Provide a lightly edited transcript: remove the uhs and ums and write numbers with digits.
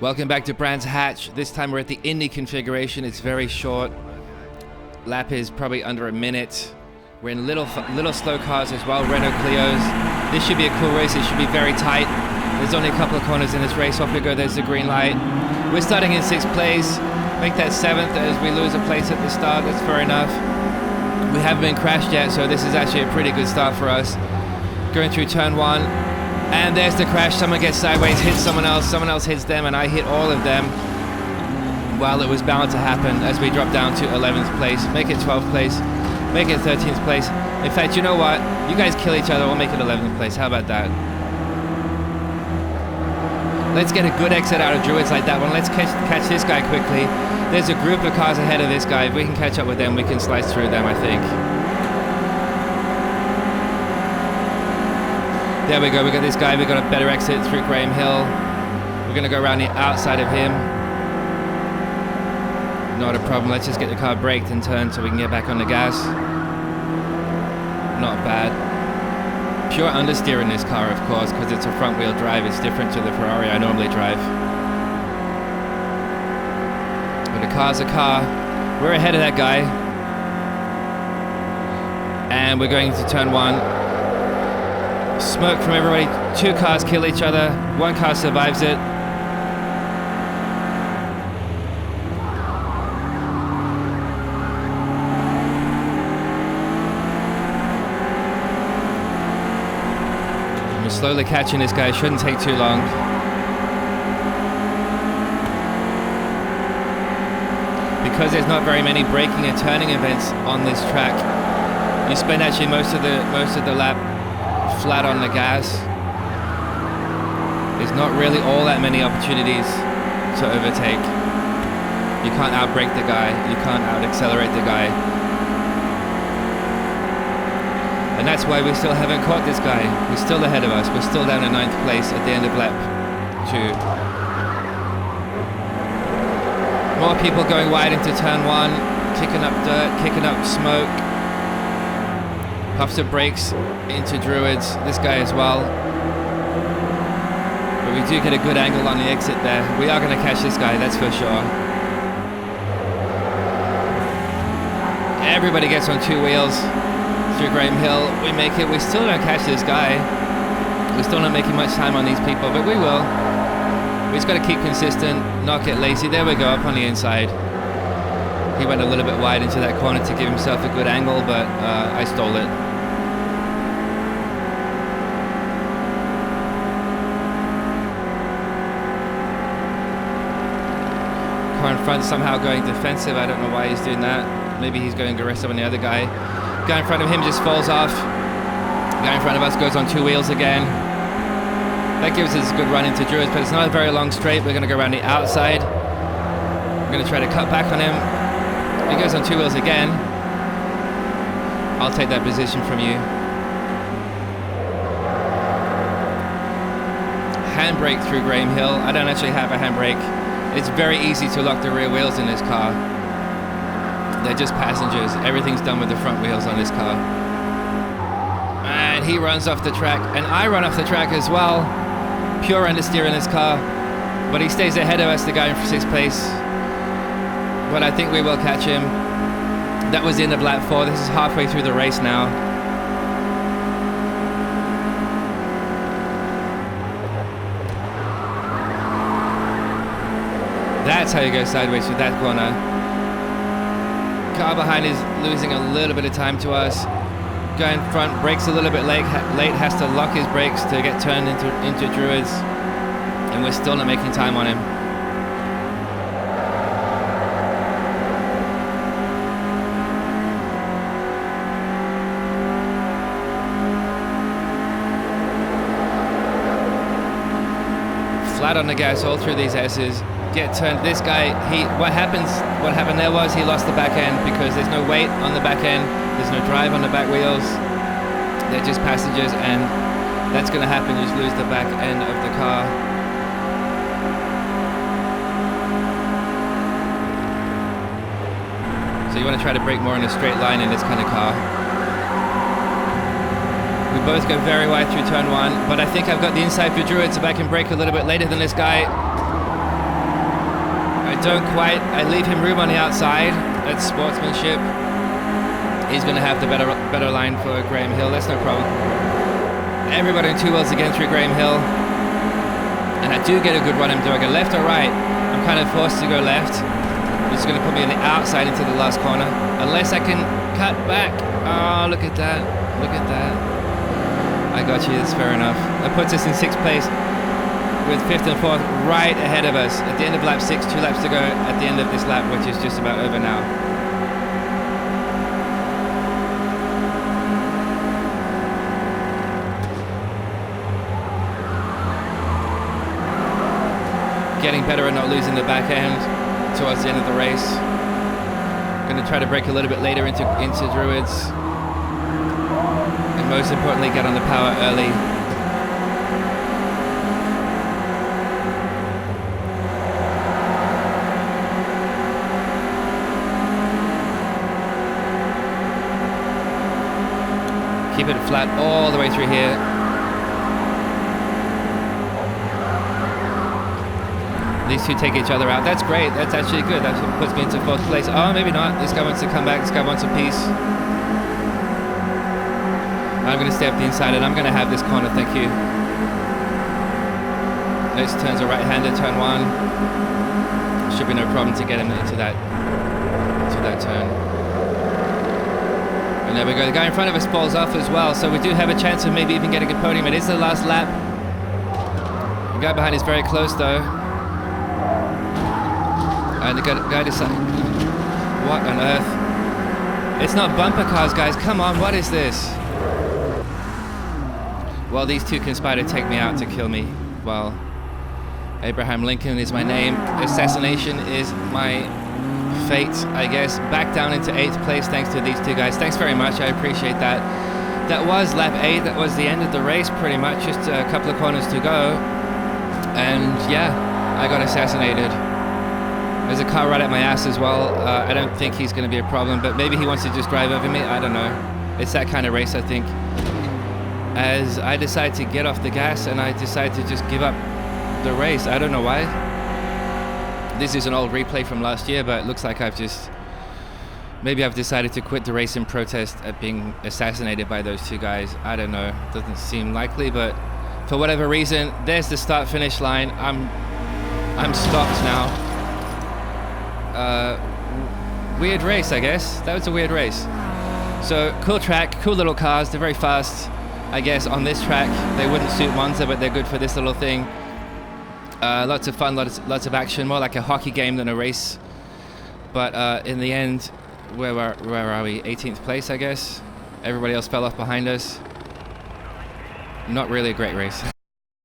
Welcome back to Brands Hatch. This time we're at the Indy configuration. It's very short. Lap is probably under a minute. We're in little slow cars as well, Renault Clios. This should be a cool race. It should be very tight. There's only a couple of corners in this race. Off we go, there's the green light. We're starting in 6th place. Make that 7th as we lose a place at the start. That's fair enough. We haven't been crashed yet, so this is actually a pretty good start for us. Going through turn 1. And there's the crash. Someone gets sideways, hits someone else hits them, and I hit all of them. Well, it was bound to happen as we drop down to 11th place. Make it 12th place. Make it 13th place. In fact, you know what? You guys kill each other, we'll make it 11th place. How about that? Let's get a good exit out of Druids like that one. Let's catch this guy quickly. There's a group of cars ahead of this guy. If we can catch up with them, we can slice through them, I think. There we go, we got this guy, we got a better exit through Graham Hill. We're gonna go around the outside of him. Not a problem, let's just get the car braked and turned so we can get back on the gas. Not bad. Pure understeer in this car, of course, because it's a front wheel drive. It's different to the Ferrari I normally drive. But a car's a car. We're ahead of that guy. And we're going into turn 1. Smoke from everybody. 2 cars kill each other. 1 car survives it. We're slowly catching this guy. Shouldn't take too long. Because there's not very many braking and turning events on this track, you spend actually most of the lap flat on the gas. There's not really all that many opportunities to overtake. You can't outbrake the guy, you can't out-accelerate the guy. And that's why we still haven't caught this guy. He's still ahead of us. We're still down in 9th place at the end of lap 2. More people going wide into turn 1, kicking up dirt, kicking up smoke. Puffs of brakes into Druids, this guy as well. But we do get a good angle on the exit there. We are going to catch this guy, that's for sure. Everybody gets on 2 wheels through Graham Hill. We make it. We still don't catch this guy. We're still not making much time on these people, but we will. We just got to keep consistent, not get lazy. There we go, up on the inside. He went a little bit wide into that corner to give himself a good angle, but I stole it. Car in front somehow going defensive. I don't know why he's doing that. Maybe he's going aggressive on the other guy. Guy in front of him just falls off. Guy in front of us goes on 2 wheels again. That gives us a good run into Druids, but it's not a very long straight. We're going to go around the outside. We're going to try to cut back on him. He goes on 2 wheels again. I'll take that position from you. Handbrake through Graham Hill. I don't actually have a handbrake. It's very easy to lock the rear wheels in this car. They're just passengers. Everything's done with the front wheels on this car. And he runs off the track, and I run off the track as well. Pure understeer in this car. But he stays ahead of us, the guy in 6th place. But I think we will catch him. That was the end of lap 4. This is halfway through the race now. That's how you go sideways through that corner. Car behind is losing a little bit of time to us. Guy in front brakes a little bit late, has to lock his brakes to get turned into Druids. And we're still not making time on him. Flat on the gas all through these S's. Get turned. This guy, what happened there was he lost the back end because there's no weight on the back end. There's no drive on the back wheels. They're just passengers, and that's going to happen. You just lose the back end of the car. So you want to try to brake more in a straight line in this kind of car. We both go very wide through turn 1, but I think I've got the inside for Druids, so I can brake a little bit later than this guy. don't quite. I leave him room on the outside. That's sportsmanship. He's going to have the better line for Graham Hill. That's no problem. Everybody on two wheels again through Graham Hill. And I do get a good run. Do I go left or right? I'm kind of forced to go left. It's going to put me on the outside into the last corner. Unless I can cut back. Oh, look at that. Look at that. I got you. That's fair enough. That puts us in 6th place with 5th and 4th right ahead of us. At the end of lap 6, 2 laps to go at the end of this lap, which is just about over now. Getting better at not losing the back end towards the end of the race. Going to try to brake a little bit later into Druids. And most importantly, get on the power early. Keep it flat all the way through here. These two take each other out. That's great. That's actually good. That's what puts me into 4th place. Oh, maybe not. This guy wants to come back. This guy wants a piece. I'm going to stay up the inside, and I'm going to have this corner. Thank you. Next turn's a right-hander, turn 1. Should be no problem to get him into that turn. And there we go. The guy in front of us falls off as well, so we do have a chance of maybe even getting a podium. It is the last lap. The guy behind is very close, though. And the guy decided, what on earth? It's not bumper cars, guys. Come on, what is this? Well, these two conspire to take me out to kill me. Well, Abraham Lincoln is my name. Assassination is my fate, I guess. Back down into 8th place thanks to these two guys. Thanks very much. I appreciate that. That was lap 8. That was the end of the race, pretty much. Just a couple of corners to go. And yeah, I got assassinated. There's a car right at my ass as well. I don't think he's going to be a problem, but maybe he wants to just drive over me. I don't know. It's that kind of race, I think. As I decide to get off the gas and I decide to just give up the race. I don't know why. This is an old replay from last year, but it looks like maybe I've decided to quit the race in protest at being assassinated by those two guys. I don't know. Doesn't seem likely, but for whatever reason, there's the start-finish line. I'm stopped now. Weird race, I guess. That was a weird race. So, cool track, cool little cars. They're very fast, I guess, on this track. They wouldn't suit Monza, but they're good for this little thing. Lots of fun, lots of action, more like a hockey game than a race. But in the end, where are we? 18th place, I guess. Everybody else fell off behind us. Not really a great race.